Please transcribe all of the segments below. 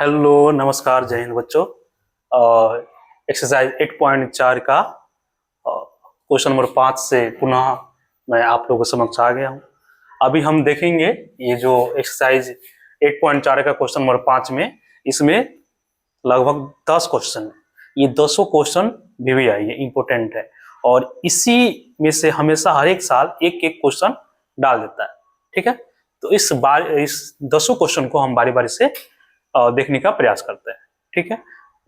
Hello नमस्कार जय हिंद बच्चों। एक्सरसाइज 8.4 का क्वेश्चन नंबर 5 से पुनः मैं आप लोगों के समक्ष आ गया हूं। अभी हम देखेंगे ये जो एक्सरसाइज 8.4 का क्वेश्चन नंबर 5 में इसमें लगभग 10 क्वेश्चन है। ये 10 क्वेश्चन VVI है, इम्पोर्टेंट है और इसी में से हमेशा हर एक साल एक एक क्वेश्चन डाल देता है। ठीक है, तो इस 10 क्वेश्चन को हम बारी बारी से देखने का प्रयास करते हैं। ठीक है,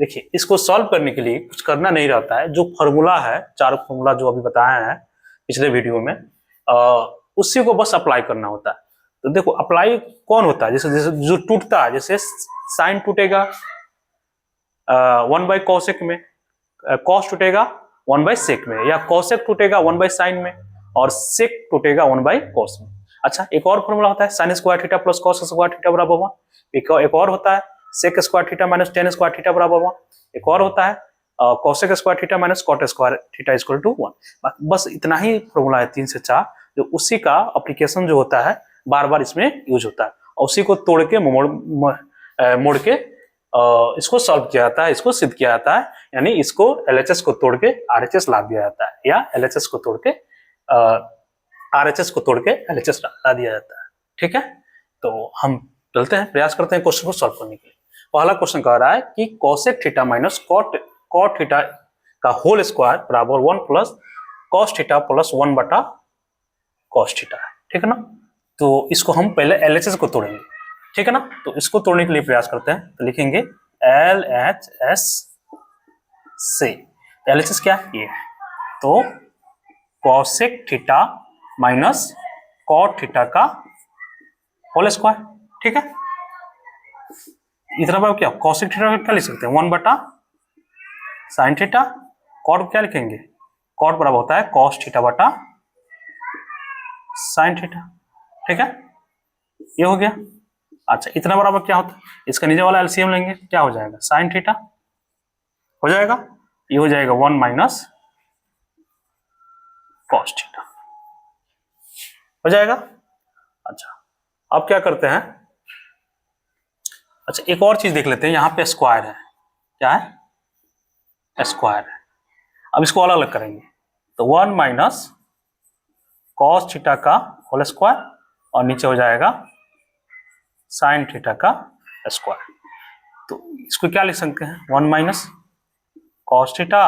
देखिए इसको सॉल्व करने के लिए कुछ करना नहीं रहता है। जो फॉर्मूला है, 4 फॉर्मूला जो अभी बताया है पिछले वीडियो में, उसी को बस अप्लाई करना होता है। तो देखो अप्लाई कौन होता है, जैसे जैसे जो टूटता है, जैसे साइन टूटेगा 1 बाई कॉसेक में, कॉस टूटेगा 1 बाई सेक में, या कॉसेक टूटेगा 1 बाई साइन में और सेक टूटेगा 1 बाई कॉस में। अच्छा, एक और फॉर्मूला होता है sine square theta plus cos square theta बराबर 1। एक और होता है sec square theta minus tan square theta बराबर 1। एक और होता है cosec square theta minus cot square theta equal to 1। बस इतना ही फॉर्मूला है, 3 से 4, जो उसी का एप्लीकेशन जो होता है बार बार इसमें यूज होता है और उसी को तोड़ के मोड़ के इसको सॉल्व किया जाता है, इसको सिद्ध किया जाता है। यानी इसको LHS को तोड़ के RHS ला दिया जाता है, या LHS को तोड़ के RHS को तोड़ के LHS ला दिया जाता है। ठीक है, तो हम चलते हैं, प्रयास करते हैं क्वेश्चन को सॉल्व करने के लिए। पहला क्वेश्चन कह रहा है कि cosec theta minus cot theta का होल स्क्वायर बराबर 1 प्लस कॉस थीटा प्लस 1 बटा कॉस थीटा। ठीक है ना, तो इसको हम पहले LHS को तोड़ेंगे। ठीक है ना, तो इसको तोड़ने के लिए प्रयास करते हैं। तो लिखेंगे LHS से LHS क्या है ये, तो cosec theta minus cot theta का होल स्क्वायर। ठीक है, इतना बार क्या कॉसेक थीटा क्या लिख सकते हैं 1 बटा साइन थीटा। कॉट क्या लिखेंगे, कॉट बराबर होता है कॉस थीटा बटा साइन थीटा। ठीक है, ये हो गया। अच्छा, इतना बराबर क्या होता है, इसका नीचे वाला LCM लेंगे, क्या हो जाएगा साइन थीटा हो जाएगा, ये हो जाएगा 1 माइनस कॉस थीटा हो जाएगा। अच्छा, अब क्या करते हैं, अच्छा एक और चीज देख लेते हैं। यहाँ पे स्क्वायर है, क्या है स्क्वायर है। अब इसको अलग अलग करेंगे, तो 1 माइनस कॉस थीटा का होल स्क्वायर और नीचे हो जाएगा साइन थीटा का स्क्वायर। तो इसको क्या लिख सकते हैं 1 माइनस कॉस थीटा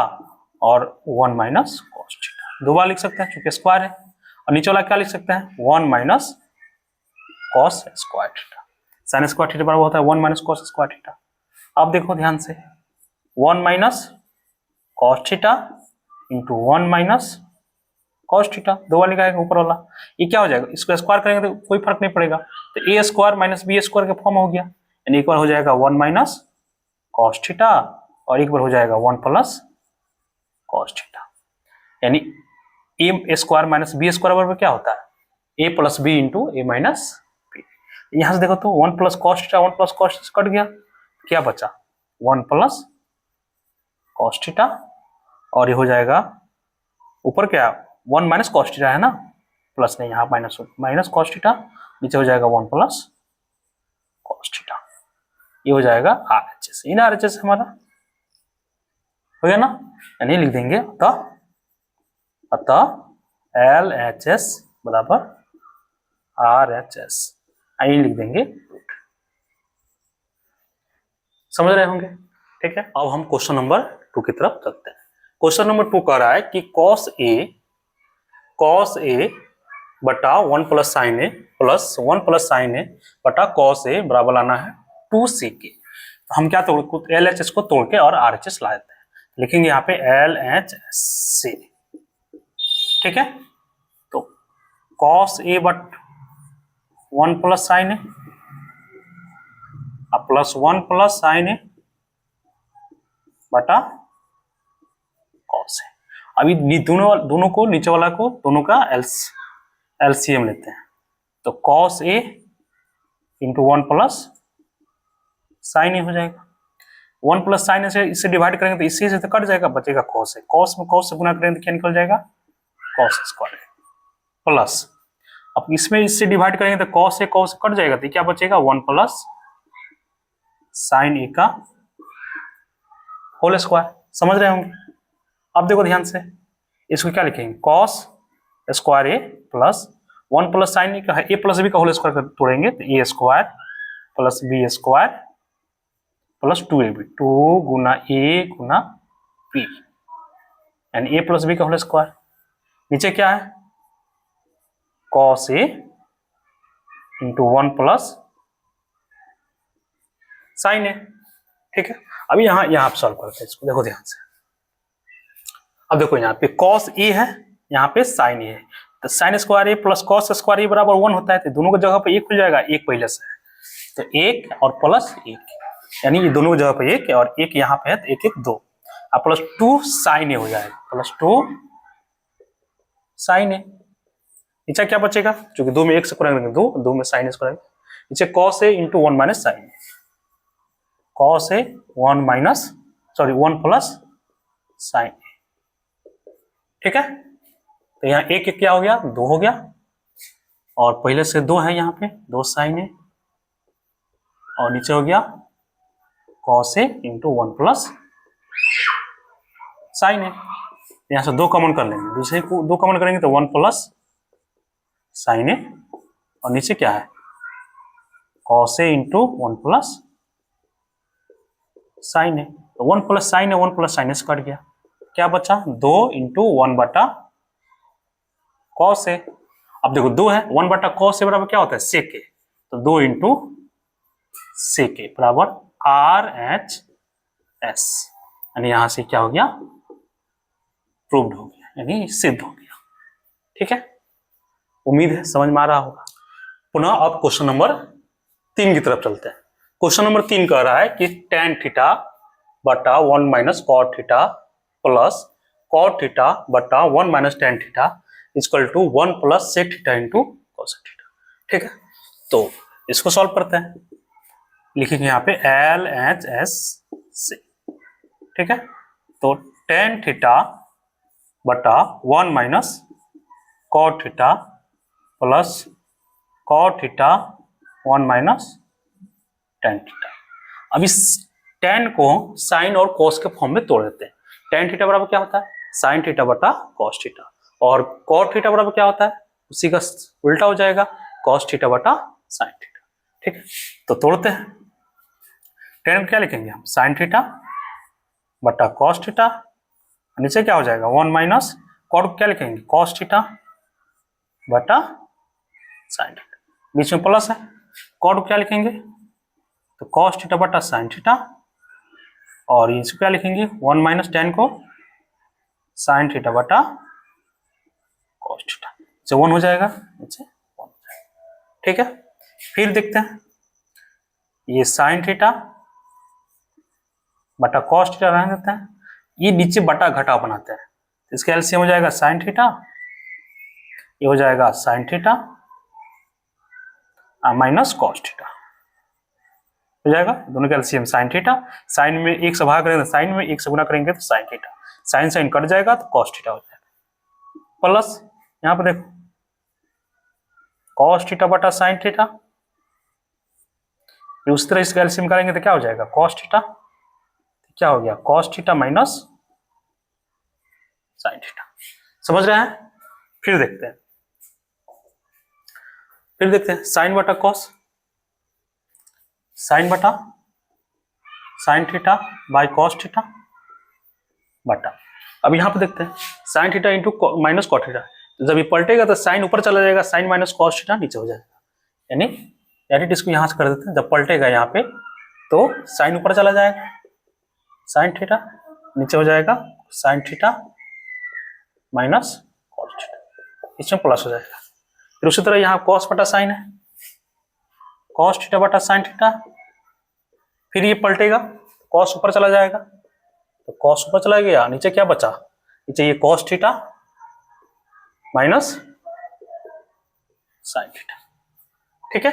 और 1 माइनस कॉस थीटा, दो बार लिख सकते हैं क्योंकि स्क्वायर है। और नीचे वाला क्या लिख सकते हैं 1 minus cos square theta. Sign square theta बराबर होता है 1 माइनस कॉस स्क्वायर थीटा। अब देखो ध्यान से, 1 minus cos theta into 1 minus cos theta, दो बार लिखा है ऊपर वाला। ये क्या हो जाएगा, इसको स्क्वायर करेंगे तो कोई फर्क नहीं पड़ेगा, तो A square minus B square का फॉर्म हो गया। यानी एक बार हो जाएगा 1 माइनस कॉस थीटा और एक बार हो जाएगा 1 प्लस कॉस थीटा। यानी A square minus B square बराबर क्या होता है A plus B into A minus B. यहां से देखो तो 1 plus cos theta 1 plus cos theta cut गया, क्या बचा 1 प्लस कॉस थीटा और ये हो जाएगा ऊपर क्या 1 माइनस कॉस थीटा है ना, प्लस नहीं यहाँ माइनस माइनस कॉस थीटा, नीचे हो जाएगा 1 प्लस कॉस थीटा। ये हो जाएगा RHS, इन RHS हमारा हो गया ना। यानी लिख देंगे अतः LHS बराबर RHS, यही लिख देंगे। समझ रहे होंगे। ठीक है, अब हम क्वेश्चन नंबर 2 की तरफ चलते हैं। क्वेश्चन नंबर 2 कह रहा है कि cos A बटा 1 plus sine A plus 1 plus sine A बटा cos A बराबर लाना है 2sec। तो हम क्या LHS को तोड़ के और RHS ला देते हैं। लिखेंगे यहाँ पे LHS। ठीक है, तो cos A बट 1 plus sine A plus 1 plus sine A बटा cos A। अभी दोनों को नीचे वाला को दोनों का LCM लेते हैं, तो cos A into 1 plus sine A हो जाएगा। 1 प्लस साइन ए से इससे डिवाइड करेंगे तो इसी से तो कट जाएगा, बचेगा cos A। cos में cos से गुना करेंगे तो क्या निकल जाएगा cos स्क्वायर प्लस, अब इसमें इससे डिवाइड करेंगे तो cos से कट जाएगा तो क्या बचेगा 1 प्लस साइन ए का होल स्क्वायर। समझ रहे होंगे। अब देखो ध्यान से, इसको क्या लिखेंगे, cos square A plus 1 plus sine A का है, ए प्लस बी का होल स्क्वायर तोड़ेंगे तो A square plus B square plus 2ab, 2 गुना ए गुना बी यानी ए प्लस बी का होल स्क्वायर। नीचे क्या है, cos A into 1 plus sine A. ठीक है, अभी यहां आप सॉल्व करते हैं इसको, देखो ध्यान से। अब देखो यहाँ पे कॉस ए है, यहाँ पे साइन ए है, तो sign square A plus cos square ए बराबर 1 होता है, तो दोनों की जगह पे 1 हो जाएगा, 1 पहले से है तो 1 और प्लस 1 यानी ये दोनों की जगह पे 1 और 1 यहाँ पे है तो 1 1 2 और प्लस 2 साइन ए हो जाएगा, प्लस 2 साइन ए। नीचे क्या बचेगा, क्योंकि 2 में 1 से करेंगे 2 में साइन ए करेंगे, नीचे cos A into 1 minus sign A, cos A 1 minus 1 plus sine A. ठीक है, तो यहाँ एक क्या हो गया, 2 हो गया और पहले से 2 है यहाँ पे 2 साइन ए और नीचे हो गया cos A into 1 plus sine ए। यहाँ से 2 कॉमन कर लेंगे, दूसरे को 2 कॉमन करेंगे तो 1 प्लस साइन ए और नीचे क्या है cos A into 1 plus sine ए, तो 1 प्लस साइन ए 1 प्लस साइन ए से कट गया, क्या बचा 2 इंटू 1 बटा कॉस ए। अब देखो 2 है, 1 बटा कॉस ए बराबर क्या होता है सेक ए, तो 2 इंटू सेक ए बराबर आर एच एस, यानी यहां से क्या हो गया प्रूव्ड हो गया यानी सिद्ध हो गया। ठीक है, उम्मीद है समझ में आ रहा होगा। पुनः अब क्वेश्चन नंबर 3 की तरफ चलते हैं। क्वेश्चन नंबर 3 कह रहा है कि tan थीटा बटा 1 minus cot theta plus cot theta बटा 1 minus tan theta equal to 1 plus sec theta into cos theta. ठीक है, तो इसको सॉल्व करते हैं, लिखेंगे यहाँ पे एल एच एस सी। ठीक है, तो tan थीटा बटा 1 minus cot theta plus cot theta 1 minus tan theta. अब इस tan को साइन और कॉस के फॉर्म में तोड़ देते हैं। tan थीटा बराबर क्या होता है साइन थीटा बटा कॉस थीटा और कॉट थीटा बराबर क्या होता है उसी का उल्टा हो जाएगा कॉस थीटा बटा साइन थीटा। ठीक है, तो तोड़ते हैं। tan में क्या लिखेंगे हम साइन थीटा बटा कॉस थीटा, नीचे क्या हो जाएगा 1 माइनस कॉट को क्या लिखेंगे कॉस थीटा बटा साइन थीटा, बीच में प्लस है, कॉट को क्या लिखेंगे तो कॉस थीटा बटा साइन थीटा और इसको क्या लिखेंगे 1 माइनस tan को साइन थीटा बटा कॉस थीटा, से 1 हो जाएगा नीचे 1 हो जाएगा। ठीक है, फिर देखते हैं ये साइन थीटा बटा कॉस थीटा रहने देते हैं, ये नीचे बटा घटा बनाते हैं, इसका एलसीएम हो जाएगा साइन थीटा, ये हो जाएगा sine theta minus cos theta हो जाएगा, दोनों का एलसीएम साइन थीटा, साइन में 1 से भाग करेंगे तो साइन में 1 से गुना करेंगे तो sine theta, sine sine cut जाएगा तो कॉस थीटा हो जाएगा प्लस यहाँ पे देखो कॉस थीटा बटा साइन थीटा, उस तरह इसका एलसीएम करेंगे तो क्या हो जाएगा कॉस थीटा, क्या हो गया cos theta minus sine theta. समझ रहे हैं, फिर देखते हैं साइन बटा कॉस, साइन बटा sine theta by cos theta बटा, अब यहां पे देखते हैं sign theta into minus cos theta, जब ये पलटेगा तो साइन ऊपर चला जाएगा, साइन माइनस कॉस थीटा नीचे हो जाएगा, यानी डायरेक्ट इसको यहां से कर देते हैं, जब पलटेगा यहाँ पे तो साइन ऊपर चला जाएगा साइन थीटा नीचे हो जाएगा sine theta minus cos theta, इसमें प्लस हो जाएगा। फिर उसी तरह यहाँ कॉस बटा साइन है, कॉस थीटा बटा साइन थीटा, फिर ये पलटेगा कॉस ऊपर चला जाएगा तो कॉस ऊपर चला गया, नीचे क्या बचा नीचे ये cos theta minus sine theta. ठीक है,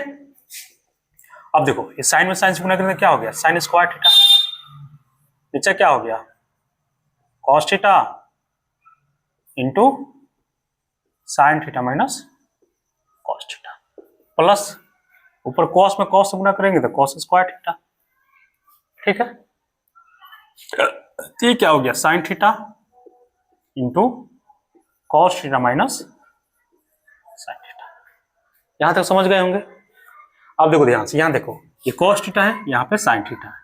अब देखो ये साइन में साइन से गुना करने क्या हो गया साइन स्क्वायर थीटा, नीचे क्या हो गया cos theta into sine theta minus cos theta plus ऊपर कॉस में कॉस से गुना करेंगे तो कॉस स्क्वायर थीटा, ठीक है, तो ये क्या हो गया sign theta into cos theta minus sine theta. यहां तक समझ गए होंगे। अब देखो ध्यान से, यहां देखो ये कॉस थीटा है, यहाँ पे साइन थीटा है,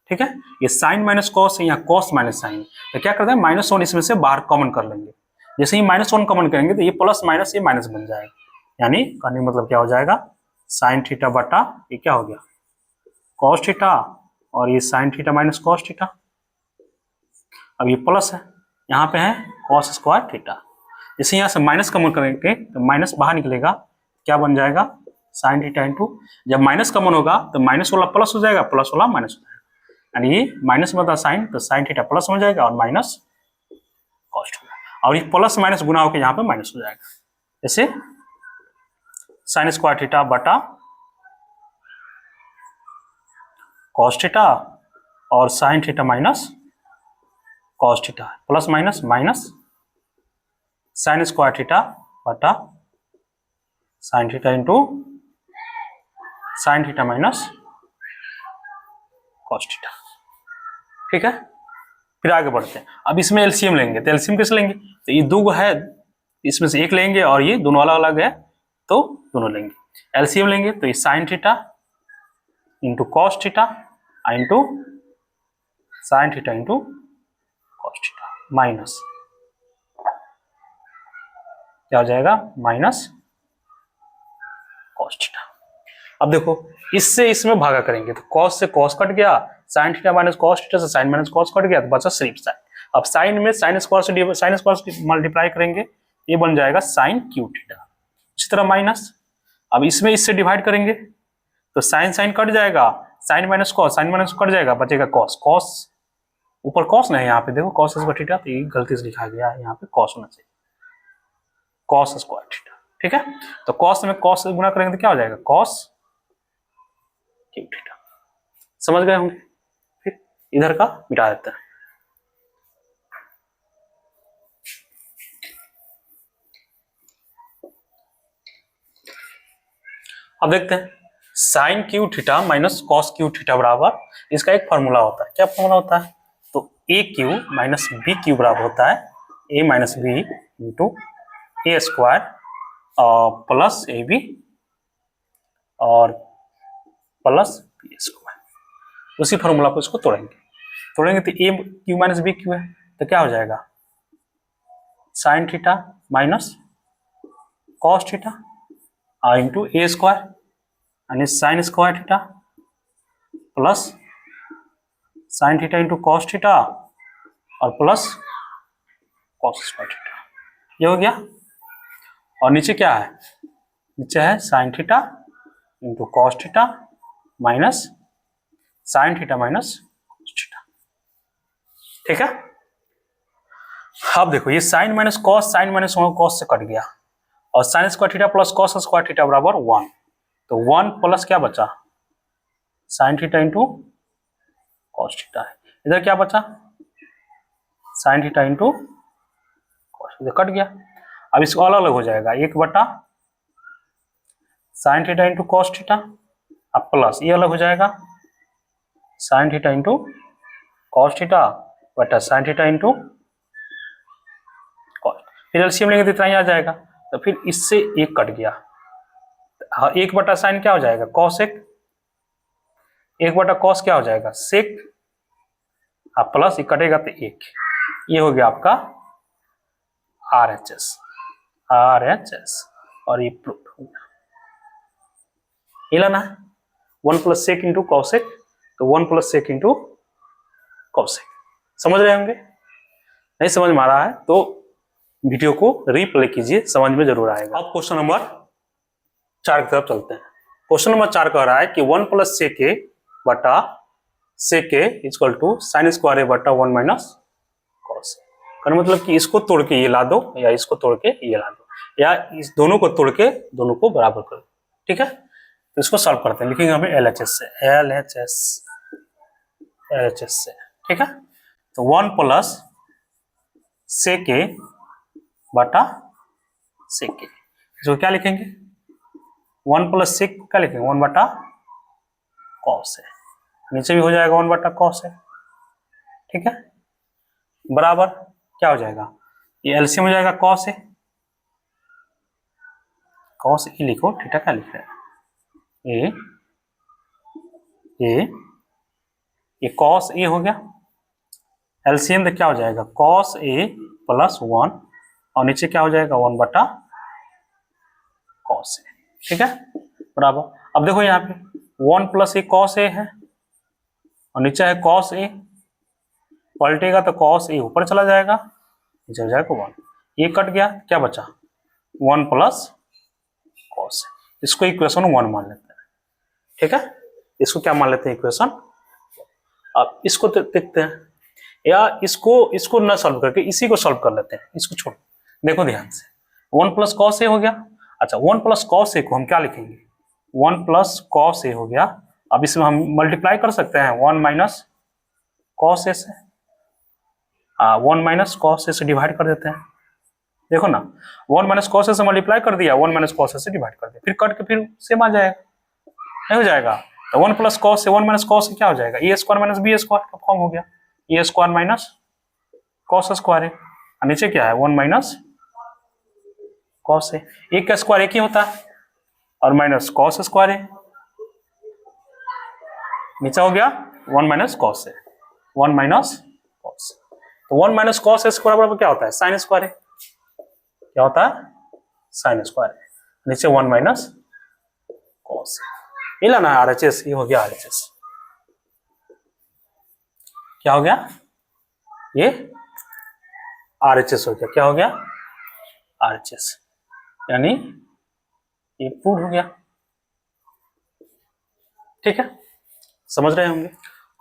ठीक है। ये साइन माइनस कॉस है, यहाँ कॉस माइनस साइन, तो क्या करते हैं माइनस वन इसमें से बाहर कॉमन कर लेंगे। जैसे ही माइनस वन कॉमन करेंगे तो ये प्लस माइनस ये माइनस बन जाएगा, यानी कहने का मतलब क्या हो जाएगा साइन थीटा बटा ये क्या हो गया कॉस थीटा, और ये sign theta minus cos theta. अब ये प्लस है, यहाँ पे है कॉस स्क्वायर थीटा। जैसे यहाँ से माइनस कॉमन करेंगे तो माइनस बाहर निकलेगा, क्या बन जाएगा साइन थीटा इंटू, जब माइनस कॉमन होगा तो माइनस वाला प्लस हो जाएगा, प्लस वाला माइनस हो जाएगा, यानी ये माइनस में था साइन, तो साइन थीटा प्लस हो जाएगा और माइनस कॉस होगा, और ये प्लस माइनस गुना होकर यहाँ पे माइनस हो जाएगा। जैसे साइन स्क्वायर थीटा बटा कॉस थीटा और sine theta minus cos theta, plus minus minus sine square theta बटा sine theta into sine theta minus cos theta, ठीक है। फिर आगे बढ़ते हैं, अब इसमें एलसीएम लेंगे, तो एलसीएम कैसे लेंगे, तो ये दो है इसमें से एक लेंगे और ये दोनों अलग अलग है तो दोनों लेंगे। एलसीएम लेंगे तो ये sign theta into cos theta into sine theta into cos theta minus क्या हो जाएगा माइनस कॉस थीटा। अब देखो इससे इसमें भागा करेंगे तो कॉस से कॉस कट गया, sign theta minus cos theta से साइन माइनस कॉस कट गया, तो बचा सिर्फ साइन। अब साइन में साइन स्क्वायर से मल्टीप्लाई करेंगे, ये बन जाएगा साइन क्यू थीटा। इसी तरह माइनस, अब इसमें इससे डिवाइड करेंगे तो साइन साइन कट जाएगा, साइन माइनस कट जाएगा, बचेगा कॉस, कॉस ऊपर कॉस नहीं, यहाँ पे देखो कॉस स्क्वायर थीटा, तो ये गलती से लिखा गया है, यहाँ पे कॉस होना चाहिए, कॉस स्क्वायर थीटा, ठीक है। तो कॉस में कॉस से गुना करेंगे तो क्या हो जाएगा कॉस क्यू थीटा। समझ गए होंगे। फिर इधर का मिटा देते हैं। अब देखते हैं sine cube theta minus cos cube theta बराबर, इसका एक फॉर्मूला होता है, क्या फॉर्मूला होता है, तो A cube minus B cube बराबर होता है A minus B into A square plus A B और प्लस बी स्क्वायर। उसी फॉर्मूला को इसको तोड़ेंगे तो A cube minus B cube है, तो क्या हो जाएगा sine theta minus cos theta into A square यानी sine square theta plus sine theta into cos theta और प्लस कॉस स्क्वायर थीटा, ये हो गया। और नीचे क्या है, नीचे है sign theta into cos theta minus sign theta minus cos theta, ठीक है। अब देखो ये साइन माइनस कॉस से कट गया, और sign square theta plus cos square theta बराबर 1, तो 1 प्लस क्या बचा sign theta into cos theta है, इधर क्या बचा साइन थीटा इंटू कॉस, इधर कट गया। अब इसको अलग अलग हो जाएगा, 1 बटा sine theta into cos theta, अब प्लस ये अलग हो जाएगा sine theta into cos theta बटा साइन थीटा इंटू कॉस, फिर एलसीएम लेंगे तो इतना ही आ जाएगा, तो फिर इससे एक कट गया, हाँ 1 बटा साइन क्या हो जाएगा कॉसेक, 1 बटा कॉस क्या हो जाएगा सेक, अब प्लस ये कटेगा तो 1, ये हो गया आपका RHS और ये प्रूफ हो गया। ये लाना है 1 प्लस सेक इंटू कॉसेक, तो 1 प्लस सेक इंटू कॉसेक। समझ रहे होंगे, नहीं समझ में आ रहा है तो वीडियो को रिप्ले कीजिए, समझ में जरूर आएगा। अब क्वेश्चन नंबर 4 की तरफ चलते हैं। क्वेश्चन नंबर 4 कह रहा है कि 1 प्लस सेक ए बटा सेक ए इक्वल टू साइन स्क्वायर ए बटा 1 माइनस कॉस, का मतलब कि इसको तोड़ के ये ला दो या इसको तोड़ के ये ला दो, या इस दोनों को तोड़ के दोनों को बराबर कर दो, ठीक है। तो इसको सॉल्व करते हैं, लिखेंगे हमें LHS से, ठीक है। तो 1 प्लस सेक ए बटा सेक ए, इसको क्या लिखेंगे 1 प्लस सेक क्या लिखेंगे 1 बटा कॉस है, नीचे भी हो जाएगा 1 बटा कॉस ए, ठीक है, बराबर क्या हो जाएगा, ये एलसीएम हो जाएगा कॉस ए, कॉस ए लिखो, थीटा क्या लिख रहे हैं, ये कॉस ए हो गया, एलसीएम तो क्या हो जाएगा कॉस ए प्लस 1 और नीचे क्या हो जाएगा 1 बटा कॉस ए, ठीक है, बराबर। अब देखो यहाँ पे 1 प्लस ए कॉस ए है और नीचे है कॉस ए, पलटेगा तो कॉस ए ऊपर चला जाएगा, नीचे हो जाएगा 1, ये कट गया, क्या बचा 1 प्लस कॉस, इसको इक्वेशन 1 मान लेते हैं, ठीक है, इसको क्या मान लेते हैं इक्वेशन। अब इसको देखते हैं, या इसको न सॉल्व करके इसी को सॉल्व कर लेते हैं, इसको छोड़, देखो ध्यान से 1 प्लस कॉस ए हो गया। अच्छा 1 प्लस कॉस ए को हम क्या लिखेंगे, 1 प्लस कॉस ए हो गया, अब इसमें हम मल्टीप्लाई कर सकते हैं 1 माइनस कॉस ए से, 1 माइनस कॉस ए से डिवाइड कर देते हैं, देखो ना 1 माइनस कॉस ए से मल्टीप्लाई कर दिया, 1 माइनस कॉस ए से डिवाइड कर दिया, फिर कट के फिर सेम आ जाएगा, नहीं हो जाएगा, तो 1 plus cos A 1 minus cos A क्या हो जाएगा, ए स्क्वायर माइनस बी स्क्वायर का फॉर्म हो गया, ए स्क्वायर माइनस कॉस स्क्वायर है, नीचे क्या है 1 माइनस कॉस ए, एक का स्क्वायर एक ही होता है और माइनस कॉस स्क्वायर है, नीचे हो गया 1 minus cos A, 1 minus cos, तो 1 माइनस कॉस स्क्वायर बराबर क्या होता है साइन स्क्वायर है, क्या होता है साइन स्क्वायर है, नीचे 1 माइनस कॉस, ये लाना है आरएचएस, ये हो गया आरएचएस, क्या हो गया ये आरएचएस हो गया, क्या हो गया आरएचएस, यानी ये प्रूव हो गया, ठीक है, समझ रहे होंगे।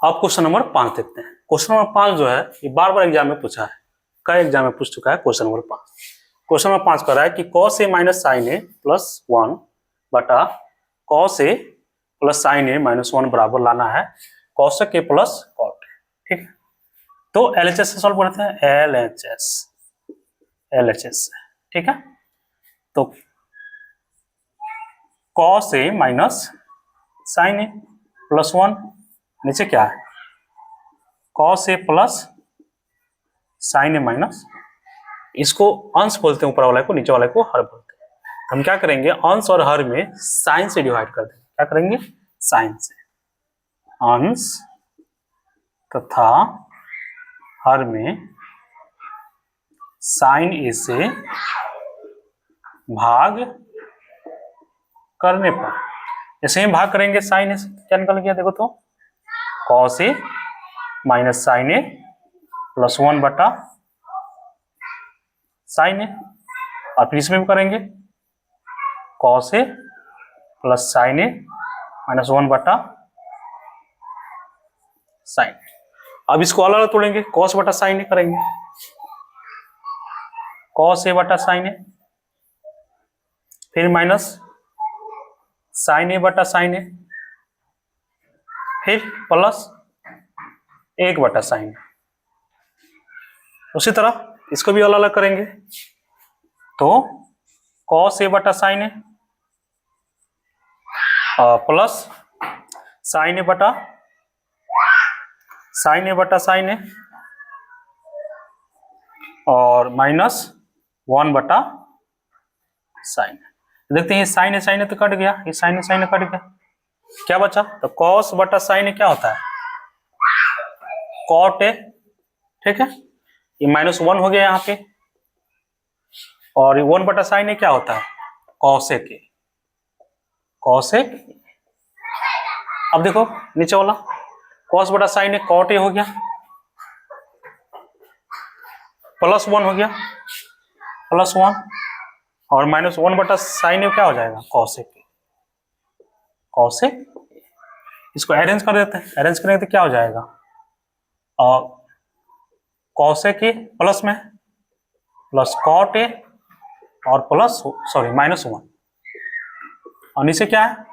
अब क्वेश्चन नंबर 5 देखते हैं। क्वेश्चन नंबर 5 जो है ये बार बार एग्जाम में पूछा है, कई एग्जाम में पूछ चुका है क्वेश्चन नंबर 5। क्वेश्चन नंबर 5 कर रहा है कि cos A minus sign A plus 1 बटा cos A plus sine A minus 1 बराबर लाना है कॉसेक ए प्लस कॉट, ठीक है, तो एलएचएस से सॉल्व करते हैं, एलएचएस, ठीक है, तो cos A minus sign A plus 1, नीचे क्या है cos A plus sine A minus, इसको अंश बोलते हैं ऊपर वाले को, नीचे वाले को हर बोलते हैं, तो हम क्या करेंगे अंश और हर में साइन से डिवाइड कर देंगे, क्या करेंगे साइन से, अंश तथा हर में साइन ए से भाग करने पर, ऐसे ही भाग करेंगे साइन ए से, क्या निकल गया देखो तो cos A minus sign A plus 1 बटा साइन ए, और फिर इसमें भी करेंगे cos A plus sine A minus 1 बटा साइन, अब इसको अलग अलग तोड़ेंगे, कॉस बटा साइन ए करेंगे, कॉस ए बटा साइन ए, फिर माइनस साइन ए बटा साइन ए, फिर प्लस 1 बटा साइन, उसी तरह इसको भी अलग अलग करेंगे, तो कॉस ए बटा sign A plus sine A बटा साइन ए और माइनस 1 बटा साइन, देखते हैं साइन ए तो कट गया, ये साइन ए कट गया, क्या बचा तो कॉस बटा साइन ए क्या होता है कॉट ए, ठीक है, ये माइनस 1 हो गया यहाँ पे, और ये 1 बटा साइन ए क्या होता है कॉसेक ए, कॉसेक, अब देखो नीचे वाला कॉस बटा साइन ए कॉट ए हो गया, प्लस 1 हो गया, प्लस 1 और माइनस 1 बटा साइन ए क्या हो जाएगा कॉसेक, कॉसेक, इसको अरेंज कर देते हैं, अरेंज करेंगे तो क्या हो जाएगा और कॉसेक ए प्लस में प्लस कॉट ए और प्लस सॉरी माइनस 1, और नीचे क्या है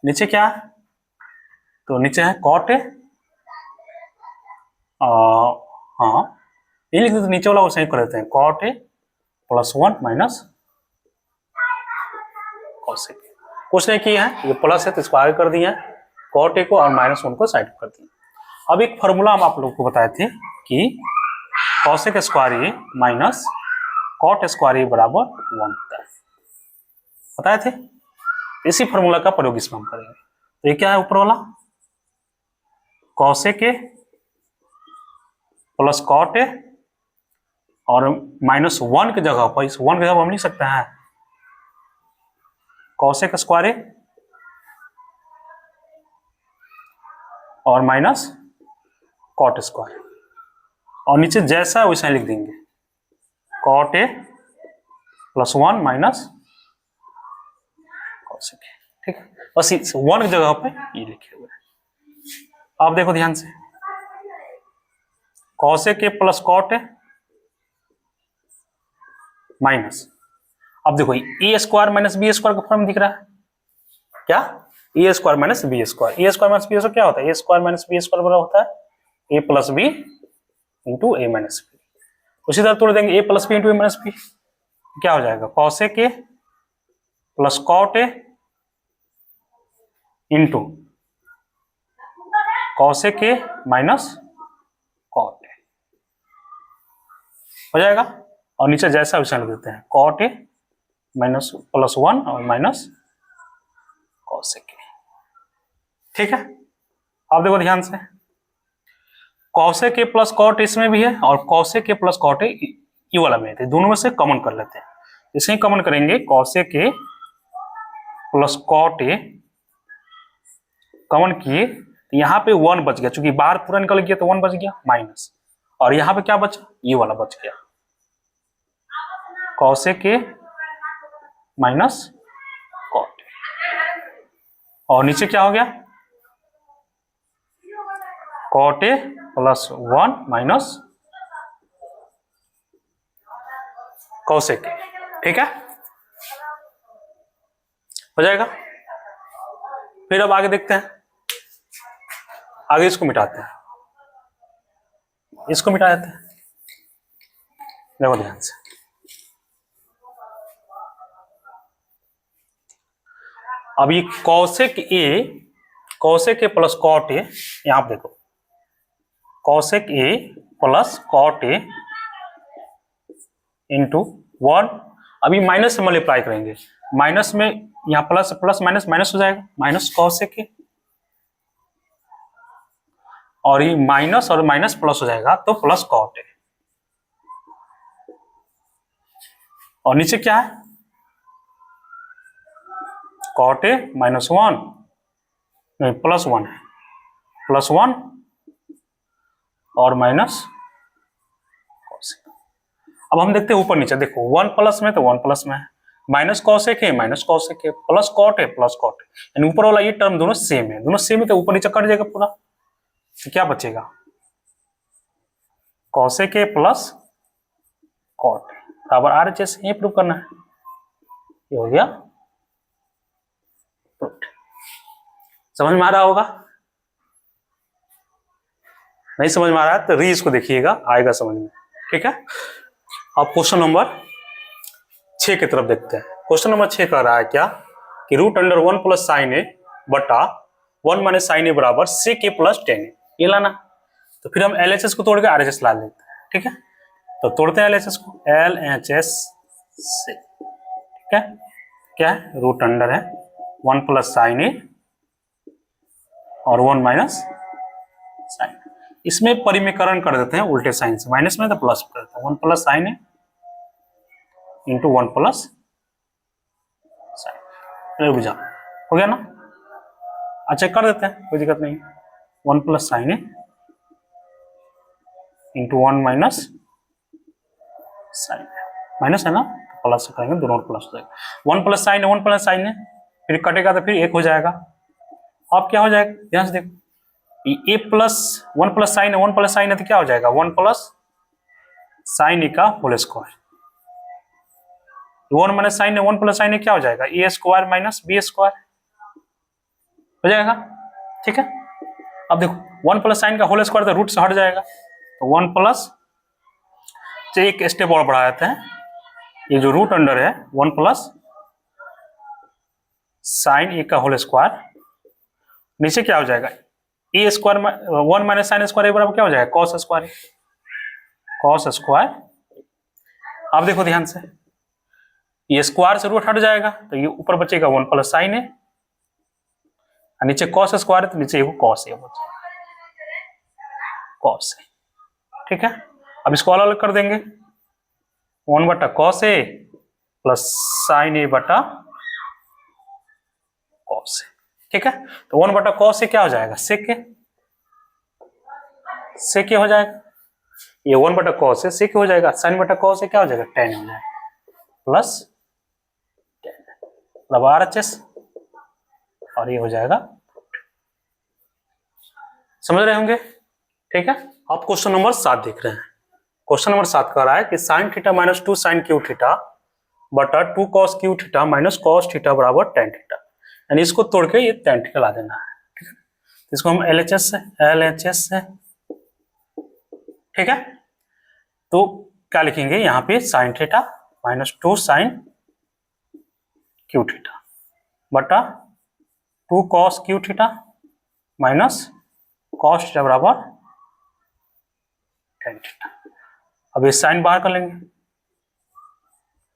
नीचे क्या है तो नीचे है कॉट ए, हाँ ये लिख देते, नीचे वाला वो सही कर देते हैं cot A plus 1 minus cosec, उसने किया है, ये प्लस है तो इसको आगे कर दिया है, कॉट ए को और -1 को साइड कर दिया। अब एक फॉर्मूला हम आप लोगों को बताए थे कि कॉसेक स्क्वायर ए माइनस कॉट स्क्वायर ए बराबर 1 होता है, बताए थे। इसी फॉर्मूला का प्रयोग इसमें हम करेंगे। तो ये क्या है ऊपर वाला, cosec A plus cot A और -1 की जगह पर, इस 1 की जगह हम लिख सकते हैं कॉसेक स्क्वायर ए और माइनस कॉट स्क्वायर, और नीचे जैसा है वैसा ही लिख देंगे, cot A plus 1 minus cosec A, ठीक है। बस इस 1 की जगह पे ये लिखे हुए हैं। आप देखो ध्यान से, cosec A plus cot A minus, अब देखो A square minus B square का फॉर्म दिख रहा है क्या, A square minus B square, A square minus B square क्या होता है, A square minus B square बराबर होता है A plus B into A minus B. उसी तरह तोड़ देंगे A plus B into A minus B, क्या हो जाएगा cosec A plus cot A into cosec A minus cot A हो जाएगा, और नीचे जैसा वैसा लिख देते हैं कॉट ए माइनस प्लस 1 और माइनस कॉसेक ए, ठीक है। आप देखो ध्यान से, कॉसेक ए प्लस कॉट इसमें भी है और cosec A plus cot A ये वाला में है, दोनों में से कॉमन कर लेते हैं। इसे ही कॉमन करेंगे, cosec A plus cot A common किए तो यहाँ पे 1 बच गया, चूंकि बाहर पूरा निकल गया तो 1 बच गया माइनस, और यहाँ पे क्या बचा, ये वाला बच गया cosec A minus cot A, और नीचे क्या हो गया cot A plus 1 minus cosec A, ठीक है, हो जाएगा। फिर अब आगे देखते हैं, आगे इसको मिटाते हैं, इसको मिटा देते हैं, देखो ध्यान से, अब ये cosec A plus cot A, यहां पे देखो cosec A plus cot A into 1, अभी माइनस से मल्टीप्लाई करेंगे, माइनस में यहाँ प्लस प्लस माइनस माइनस हो जाएगा, माइनस कॉसेक ए, और ये माइनस और माइनस प्लस हो जाएगा तो प्लस कॉट ए, और नीचे क्या है कॉट ए माइनस 1 नहीं प्लस 1 है, प्लस 1 और माइनस कॉसेक। अब हम देखते हैं ऊपर नीचे, देखो 1 प्लस में तो 1 प्लस में है, माइनस कॉसेक है माइनस कॉसेक है, प्लस कॉट है प्लस कॉट है, यानी ऊपर वाला ये टर्म दोनों सेम है, दोनों सेम है तो ऊपर नीचे कट जाएगा पूरा, तो क्या बचेगा कॉसेक ए प्लस कॉट बराबर आर एच एस, ये प्रूव करना है, ये हो गया प्रूफ। समझ में आ रहा होगा, नहीं समझ में आ रहा है तो री इसको देखिएगा, आएगा समझ में, ठीक है। अब क्वेश्चन नंबर 6 की तरफ देखते हैं। क्वेश्चन नंबर 6 कह रहा है क्या कि √1 प्लस साइन ए बटा 1 माइनस साइन ए बराबर सेक ए प्लस टेन ए, ये लाना। तो फिर हम LHS को तोड़ के RHS ला लेते हैं, ठीक है। तो तोड़ते हैं LHS को, LHS से, ठीक है, क्या है √है 1 प्लस साइन ए और 1 माइनस साइन, इसमें परिमेयकरण कर देते हैं उल्टे साइन से, माइनस में तो प्लस कर देते हैं, 1 plus sine A into 1 plus sign, बुझा हो गया ना। अच्छा कर देते हैं, कोई दिक्कत नहीं, 1 plus sine A into 1 minus sign, minus है ना तो प्लस करेंगे, दोनों प्लस हो जाएगा, 1 प्लस साइन है 1 प्लस साइन है, फिर कटेगा तो फिर 1 हो जाएगा। अब क्या हो जाएगा ध्यान से देखो, ए प्लस 1 प्लस साइन है 1 प्लस साइन है तो क्या हो जाएगा 1 प्लस साइन ए का होल स्क्वायर, 1 माइनस साइन है 1 प्लस साइन है क्या हो जाएगा ए स्क्वायर माइनस बी स्क्वायर हो जाएगा, ठीक है। अब देखो 1 प्लस साइन का होल स्क्वायर तो रूट से हट जाएगा, तो 1 प्लस से एक स्टेप और बढ़ा देते हैं, ये जो √, है 1 प्लस साइन ए का होल स्क्वायर, नीचे क्या हो जाएगा ए स्क्वायर, 1 माइनस साइन स्क्वायर ए बराबर क्या हो जाएगा कॉस स्क्वायर, कॉस स्क्वायर। अब देखो ध्यान से, ये स्क्वायर से रूट हट जाएगा तो ये ऊपर बचेगा 1 प्लस साइन ए, नीचे कॉस स्क्वायर है तो नीचे कॉस ए बचेगा, कॉस ए। ठीक है, अब इसको अलग अलग कर देंगे, 1 बटा cos A plus sine A बटा कॉस ए। ठीक है, तो 1 बटा कॉस ए क्या हो जाएगा सेक ए, सेक ए हो जाएगा, ये 1 बटा कॉस ए सेक हो जाएगा, साइन बटा कॉस ए क्या हो जाएगा टेन हो जाएगा, प्लस मतलब RHS, और ये हो जाएगा, समझ रहे होंगे। ठीक है, आप क्वेश्चन नंबर 7 देख रहे हैं। क्वेश्चन नंबर 7 कह रहा है कि sine theta minus 2 sine cube theta बटा 2 cos cube theta minus cos theta बराबर टेन थीटा, यानी इसको तोड़ के ये टेन थीटा ला देना है। ठीक है, इसको हम LHS से ठीक है, तो क्या लिखेंगे यहाँ पे sine theta minus 2 sine cube theta बटा 2 cos cube theta minus cos theta बराबर टेन थीटा। अब ये साइन बाहर कर लेंगे,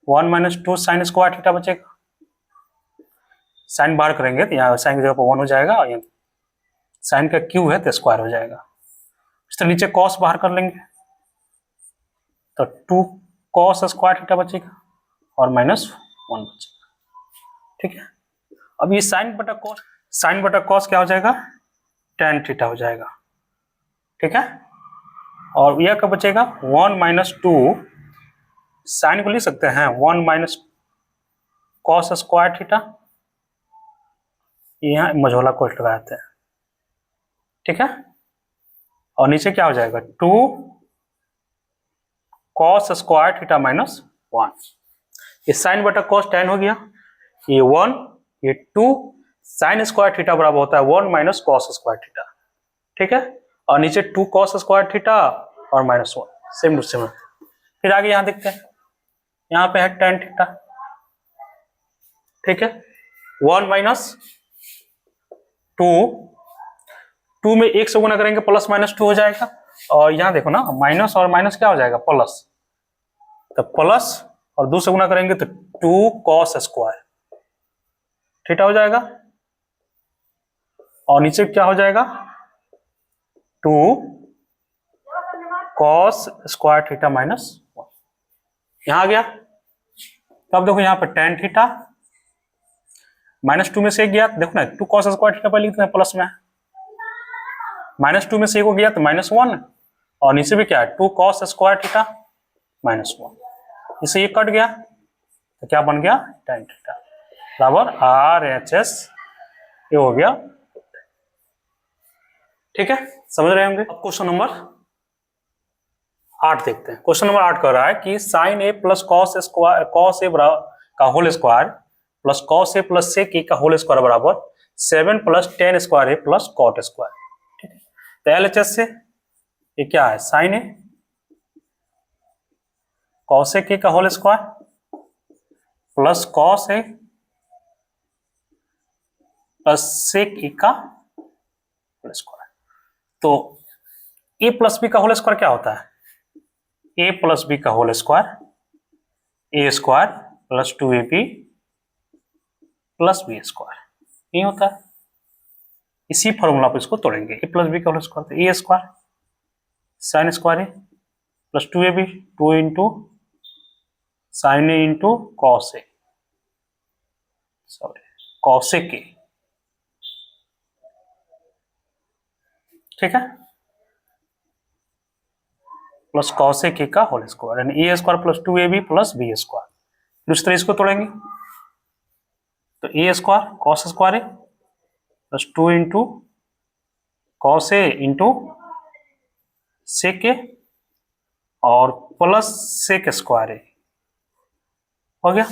1 माइनस 2 साइन स्क्वायर थीटा बचेगा, साइन बाहर करेंगे तो यहाँ साइन की जगह पर 1 हो जाएगा, और साइन का क्यू है तो स्क्वायर हो जाएगा। इस तरह नीचे कॉस बाहर कर लेंगे तो 2 कॉस स्क्वायर थीटा बचेगा और माइनस 1 बचेगा। ठीक है, अब ये साइन बटा कॉस क्या हो जाएगा टेन थीटा हो जाएगा। ठीक है, और यह क्या बचेगा 1 माइनस 2, साइन को लिख सकते हैं 1 माइनस कॉस स्क्वायर थीटा, यहाँ मझोला कोष्ठ लगाते हैं। ठीक है, और नीचे क्या हो जाएगा 2 कॉस स्क्वायर थीटा माइनस 1, ये साइन बटा कॉस टेन हो गया, ये 1 ये 2, साइन स्क्वायर थीटा बराबर होता है 1 माइनस कॉस स्क्वायर थीटा। ठीक है, और नीचे 2 कॉस स्क्वायर थीटा और माइनस 1, सेम टू सेम। फिर आगे यहां देखते हैं, यहाँ पे है टेन थीटा। ठीक है, 1 माइनस 2 में 1 से गुना करेंगे प्लस माइनस 2 हो जाएगा, और यहाँ देखो ना माइनस और माइनस क्या हो जाएगा प्लस, तो प्लस और 2 से गुना करेंगे तो 2 कॉस स्क्वायर थीटा हो जाएगा, और नीचे क्या हो जाएगा 2 कॉस स्क्वायर थीटा माइनस 1, यहां आ गया। तब देखो यहाँ पे टेन थीटा माइनस 2 में से एक गया, देखो ना 2 कॉस स्क्वायर थीटा पहले लिखते हैं प्लस में, माइनस 2 में से एक हो गया तो माइनस 1, और नीचे भी क्या है 2 कॉस स्क्वायर थीटा माइनस 1, इसे ये कट गया तो क्या बन गया टेन थीटा बराबर RHS, ये हो गया। ठीक है, समझ रहे होंगे। अब क्वेश्चन नंबर 8 देखते हैं। क्वेश्चन नंबर 8 कह रहा है कि sign A plus cos square cos A का whole square plus cos A plus sec A का होल स्क्वायर बराबर 7 plus ten square A plus cot square. ठीक है, तो LHS से ये क्या है साइन ए कॉस ए का whole square plus cos A plus sec A का होल स्क्वायर। तो ए प्लस बी का होल स्क्वायर क्या होता है, ए प्लस बी का whole square A square plus 2ab plus B square, ये होता है। इसी फॉर्मूला पर इसको तोड़ेंगे, ए प्लस बी का होल स्क्वायर तो A square sine square A plus 2ab 2 into sine A into cos A, sorry cos ए के। ठीक है, प्लस कॉस ए के का होल स्क्वायर यानी A square plus 2ab plus B square. दूसरे इसको तोड़ेंगे तो A square cos square A plus 2 into cos A into sec A और प्लस सेक स्क्वायर ए हो गया।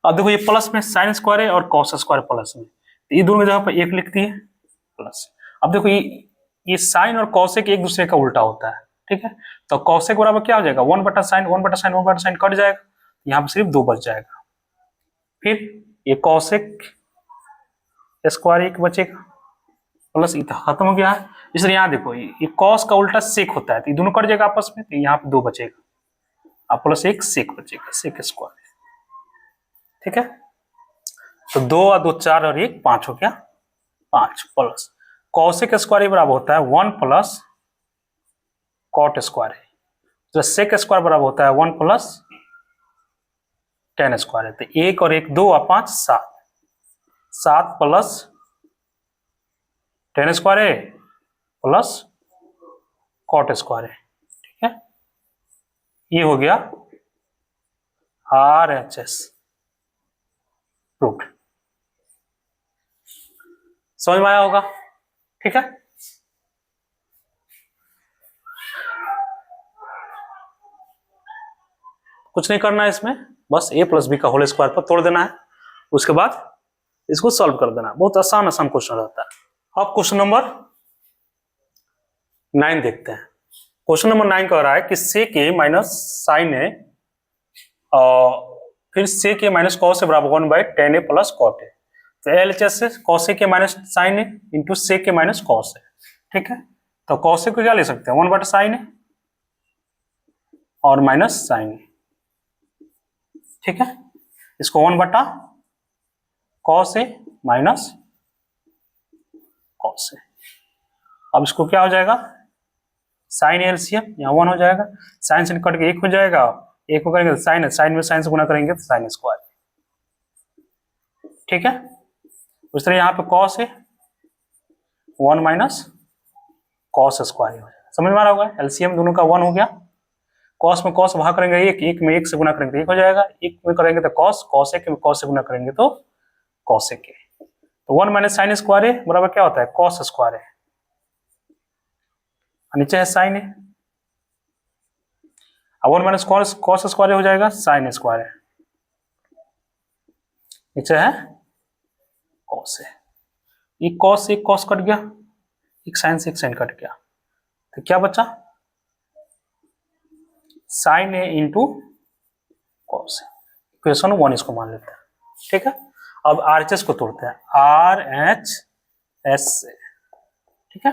अब देखो ये प्लस में साइन स्क्वायर है और कॉस स्क्वायर प्लस में, तो ये दोनों जगह पर एक लिखती है प्लस। अब देखो ये साइन और कॉसेक एक दूसरे का उल्टा होता है। ठीक है, तो कॉसेक बराबर क्या हो जाएगा 1 बटा साइन 1 बटा साइन 1 बटा साइन कट जाएगा, यहाँ पे सिर्फ 2 बच जाएगा। फिर ये कॉसेक स्क्वायर एक बचेगा प्लस इतना खत्म हो गया है। इसलिए यहाँ देखो ये कॉस का उल्टा सेक होता है, तो ये दोनों कट जाएगा आपस में, तो यहाँ पे 2 बचेगा और प्लस एक सेक बचेगा, सेक स्क्वायर। ठीक है, तो 2 और 2 4 और 1 5 हो गया, 5 प्लस कॉसेक स्क्वायर बराबर होता है 1 प्लस कॉट स्क्वायर है, तो सेक स्क्वायर बराबर होता है 1 प्लस टेन स्क्वायर है। तो 1 और 1 2 और 5 7, 7 प्लस टेन स्क्वायर है प्लस कॉट स्क्वायर है। ठीक है, ये हो गया RHS प्रूव्ड। समझ में आया होगा? ठीक है, कुछ नहीं करना है इसमें, बस a प्लस बी का होल स्क्वायर पर तोड़ देना है, उसके बाद इसको सॉल्व कर देना। बहुत आसान आसान क्वेश्चन रहता है। अब क्वेश्चन नंबर 9 देखते हैं। क्वेश्चन नंबर 9 कह रहा है कि सेक ए माइनस साइन ए फिर सेक ए माइनस कॉस ए बराबर 1/tan a प्लस कॉट ए। तो LHS से कॉस ए के minus sign A into sec A minus cos A. ठीक है, तो कॉस ए को क्या ले सकते हैं 1/sin ए और माइनस साइन ए। ठीक है, इसको 1/cos A minus cos A. अब इसको क्या हो जाएगा साइन एलसीएम, यहाँ 1 हो जाएगा, साइन से कट के 1 हो जाएगा, 1 को करेंगे तो साइन, साइन में साइन से गुना करेंगे तो साइन स्क्वायर। ठीक है, उस तरह यहाँ पे कॉस है 1 माइनस कॉस स्क्वायर हो जाएगा। समझ में आ रहा होगा? एलसीएम दोनों का 1 हो गया, कॉस में कॉस भाग करेंगे 1, 1 में 1 से गुना करेंगे तो 1 हो जाएगा, 1 में करेंगे तो कॉस, कॉस एक में कॉस से गुना करेंगे तो कॉस एक। तो 1 माइनस साइन स्क्वायर है बराबर क्या होता है कॉस स्क्वायर है, नीचे है साइन है, 1 माइनस कॉस स्क्वायर हो जाएगा साइन स्क्वायर है, नीचे है कॉस है। एक कॉस से एक कॉस कट गया, एक साइन से एक साइन कट गया, तो क्या बचा sign A into cos A. Equation 1 इसको मान लेते हैं। ठीक है, अब RHS को तोड़ते हैं, RHS से। ठीक है,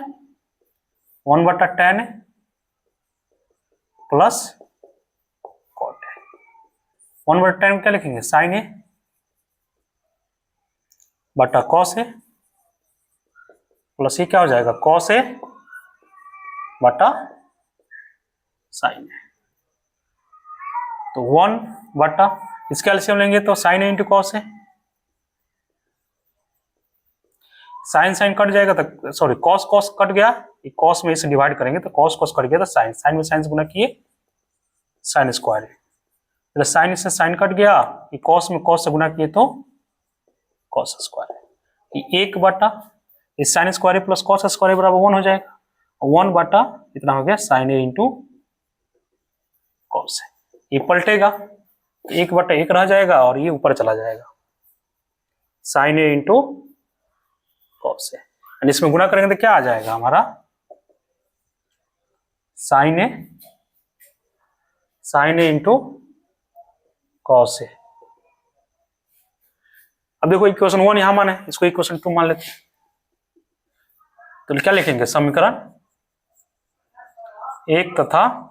1/tan ए प्लस कॉट ए। 1/tan क्या लिखेंगे साइन ए बटा कॉस ए प्लस ये क्या हो जाएगा कॉस ए बटा साइन ए। तो 1 बटा इसका एलसीएम लेंगे तो sign A into cos A, sign sine cut जाएगा तो सॉरी कॉस कॉस कट गया, कॉस में इसे डिवाइड करेंगे तो कॉस कॉस कट गया तो साइन, साइन में साइन से गुना किए साइन स्क्वायर है, तो साइन से साइन कट गया, कॉस में कॉस से गुना किए तो कॉस स्क्वायर है। 1 बटा इस sine square plus cos square बराबर 1 हो जाएगा, 1 बटा इतना हो गया साइन ए इंटू कॉस ए। ये पलटेगा 1/1 रह जाएगा और ये ऊपर चला जाएगा sine A into cos A, and इसमें गुना करेंगे तो क्या आ जाएगा हमारा sine A into cos A. अब देखो इक्वेशन 1 यहां माने, इसको इक्वेशन 2 मान लेते हैं, तो क्या लिखेंगे समीकरण 1 तथा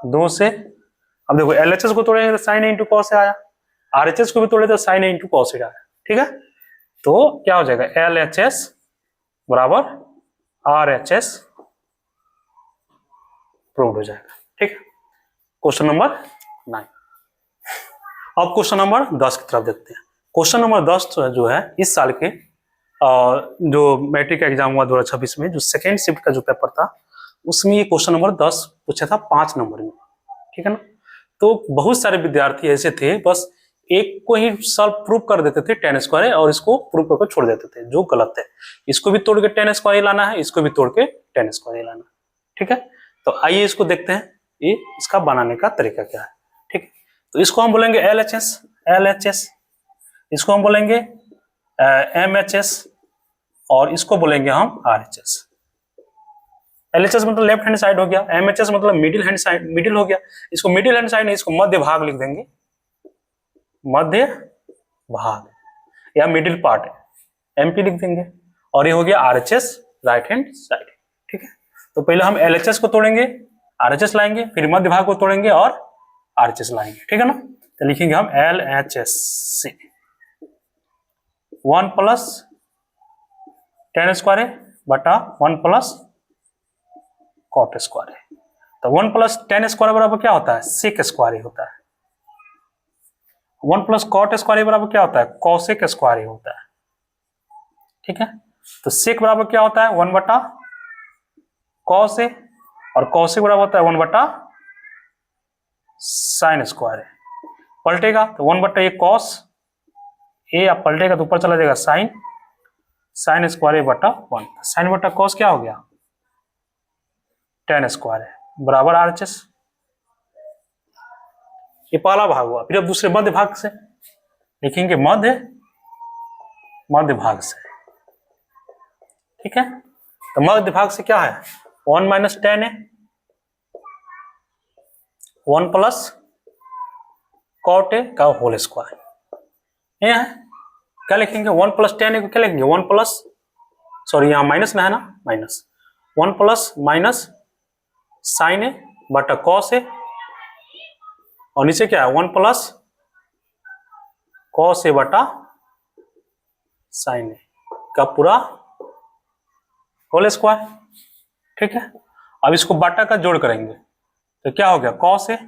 2 से। अब देखो LHS को तोड़ेंगे तो साइन ए इंटू कॉस ए आया, RHS को भी तोड़े तो साइन ए इंटू कॉस ए आया। ठीक है, तो क्या हो जाएगा LHS बराबर RHS प्रूव्ड हो जाएगा। ठीक है, क्वेश्चन नंबर 9। अब क्वेश्चन नंबर 10 की तरफ देखते हैं। क्वेश्चन नंबर 10 जो है इस साल के जो मैट्रिक एग्जाम हुआ 2026 में जो सेकेंड शिफ्ट का जो पेपर था उसमें ये क्वेश्चन नंबर 10 पूछा था 5 नंबर में। ठीक है ना, तो बहुत सारे विद्यार्थी ऐसे थे बस एक को ही सॉल्व प्रूव कर देते थे tan स्क्वायर और इसको प्रूव करके छोड़ देते थे, जो गलत है। इसको भी तोड़ के tan स्क्वायर लाना है, इसको भी तोड़ के tan स्क्वायर लाना है। ठीक है, तो आइए इसको देखते हैं ये इसका बनाने का तरीका क्या है। ठीक है, तो इसको हम बोलेंगे LHS, इसको हम बोलेंगे MHS और इसको बोलेंगे हम RHS। LHS मतलब लेफ्ट हैंड साइड हो गया, MHS मतलब मिडिल हैंड साइड, मिडिल हो गया। इसको मिडिल हैंड साइड नहीं, इसको मध्य भाग लिख देंगे, मध्य भाग या मिडिल पार्ट है, एमपी लिख देंगे। और ये हो गया आरएचएस, राइट हैंड साइड। ठीक है, तो पहले हम एलएचएस को तोड़ेंगे, आरएचएस लाएंगे, फिर मध्य भाग को तोड़ेंगे और आरएचएस लाएंगे। ठीक है ना, तो लिखेंगे हम एलएचएस से 1 प्लस tan स्क्वायर है बटा 1 प्लस कॉट स्क्वायर है। तो 1 प्लस tan स्क्वायर बराबर क्या होता है, सेक स्क्वायर ही होता है। 1 प्लस कॉट स्क्वायर बराबर क्या होता है, कॉसेक स्क्वायर ही होता है। ठीक है, तो सेक बराबर क्या होता है 1 बटा कॉस है, और कॉसेक बराबर होता है 1 बटा साइन स्क्वायर है। पलटेगा तो 1 बटा ये कॉस ए, अब पलटेगा तो ऊपर चला जाएगा साइन, साइन स्क्वायर ए बटा 1। साइन बटा कॉस क्या हो गया, tan स्क्वायर है, बराबर आरएचएस। ये पहला भाग हुआ। फिर अब दूसरे मध्य भाग से लिखेंगे मध्य भाग से। ठीक है, तो मध्य भाग से क्या है 1 माइनस tan है, 1 प्लस कॉट ए का होल स्क्वायर। ये है क्या लिखेंगे 1 प्लस tan ए को क्या लिखेंगे 1 प्लस, सॉरी यहाँ माइनस ना है ना, minus 1 plus minus sign A बटा कॉस ए, और नीचे क्या है 1 प्लस कॉस ए बटा साइन ए का पूरा होल स्क्वायर। ठीक है, अब इसको बटा का जोड़ करेंगे तो क्या हो गया कॉस ए,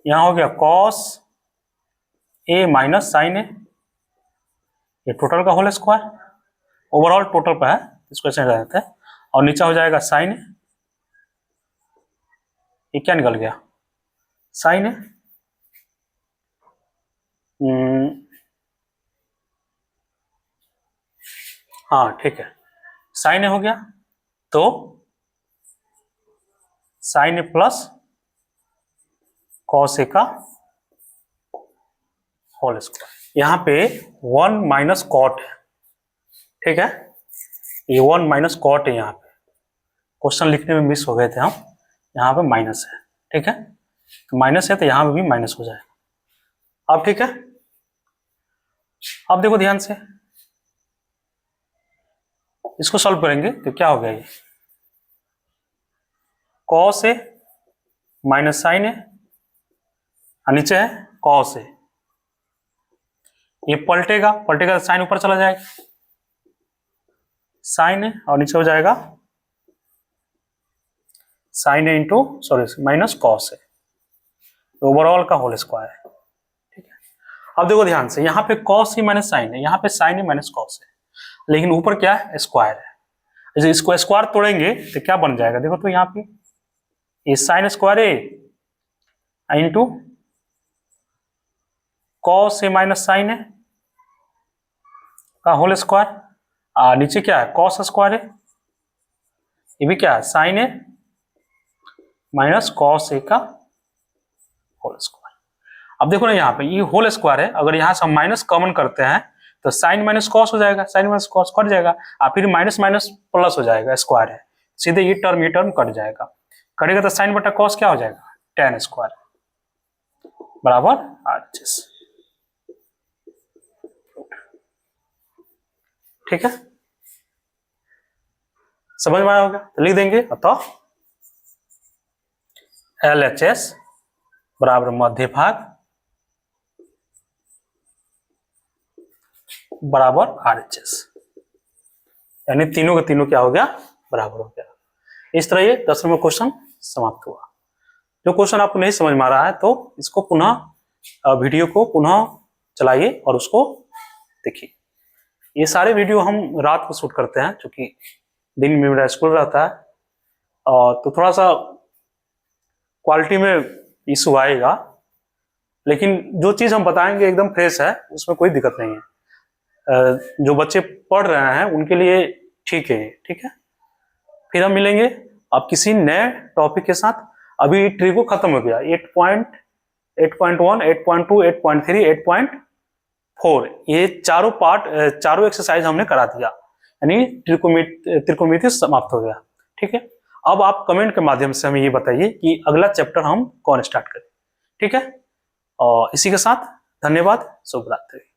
यहां हो गया कॉस ए माइनस साइन ए, ये टोटल का होल स्क्वायर, ओवरऑल टोटल पे है, इसको ऐसे रह देते हैं। और नीचे हो जाएगा साइन ए, ये क्या निकल गया साइन ए, हाँ ठीक है, साइन ए हो गया, तो sign A plus cos A का होल स्क्वायर। यहां पे 1 माइनस कॉट है। ठीक है, ये 1 माइनस कॉट है, यहाँ पे क्वेश्चन लिखने में मिस हो गए थे हम, यहाँ पे माइनस है। ठीक है, तो माइनस है तो यहाँ पे भी माइनस हो जाएगा। अब ठीक है, अब देखो ध्यान से इसको सॉल्व करेंगे तो क्या हो गया, ये कॉस ए माइनस साइन ए, नीचे है कॉस ए, ये पलटेगा, पलटेगा तो साइन ऊपर चला जाएगा साइन ए, और नीचे हो जाएगा sine A into sorry minus cos A, overall का होल स्क्वायर है। ठीक है, अब देखो ध्यान से यहाँ पे कॉस ए माइनस साइन है, यहाँ पे साइन ए माइनस कॉस है, लेकिन ऊपर क्या है स्क्वायर है। जैसे इसको स्क्वायर तोड़ेंगे तो क्या बन जाएगा, देखो तो यहाँ पे ये sign square A into cos A minus sign A का होल स्क्वायर, नीचे क्या है कॉस स्क्वायर है, ये भी क्या है sign A minus cos A का होल स्क्वायर। अब देखो ना यहाँ पे ये होल स्क्वायर है, अगर यहाँ से हम माइनस कॉमन करते हैं तो साइन माइनस कॉस हो जाएगा, साइन माइनस कॉस कट जाएगा, और फिर माइनस माइनस प्लस हो जाएगा, स्क्वायर है, सीधे ये टर्म कट जाएगा, कटेगा तो साइन बटा कॉस क्या हो जाएगा tan स्क्वायर बराबर आरएचएस। ठीक है, समझ में आया होगा, तो लिख देंगे अतः LHS बराबर मध्य भाग बराबर RHS, यानी तीनों के तीनों क्या हो गया बराबर हो गया। इस तरह ये 10 नंबर क्वेश्चन समाप्त हुआ। जो क्वेश्चन आपको नहीं समझ में आ रहा है तो इसको पुनः वीडियो को पुनः चलाइए और उसको देखिए। ये सारे वीडियो हम रात को शूट करते हैं, क्योंकि दिन में मेरा स्कूल रहता है, और तो थोड़ा सा क्वालिटी में इशू आएगा, लेकिन जो चीज़ हम बताएंगे एकदम फ्रेश है, उसमें कोई दिक्कत नहीं है। जो बच्चे पढ़ रहे हैं उनके लिए ठीक है। ठीक है, फिर हम मिलेंगे अब किसी नए टॉपिक के साथ। अभी ट्रिको खत्म हो गया, 8.1, 8.2, 8.3, 8.4, ये चारों पार्ट, चारों एक्सरसाइज हमने करा दिया, यानी त्रिकोणमिति समाप्त हो गया। ठीक है, अब आप कमेंट के माध्यम से हमें ये बताइए कि अगला चैप्टर हम कौन स्टार्ट करें। ठीक है, और इसी के साथ धन्यवाद, शुभ रात्रि।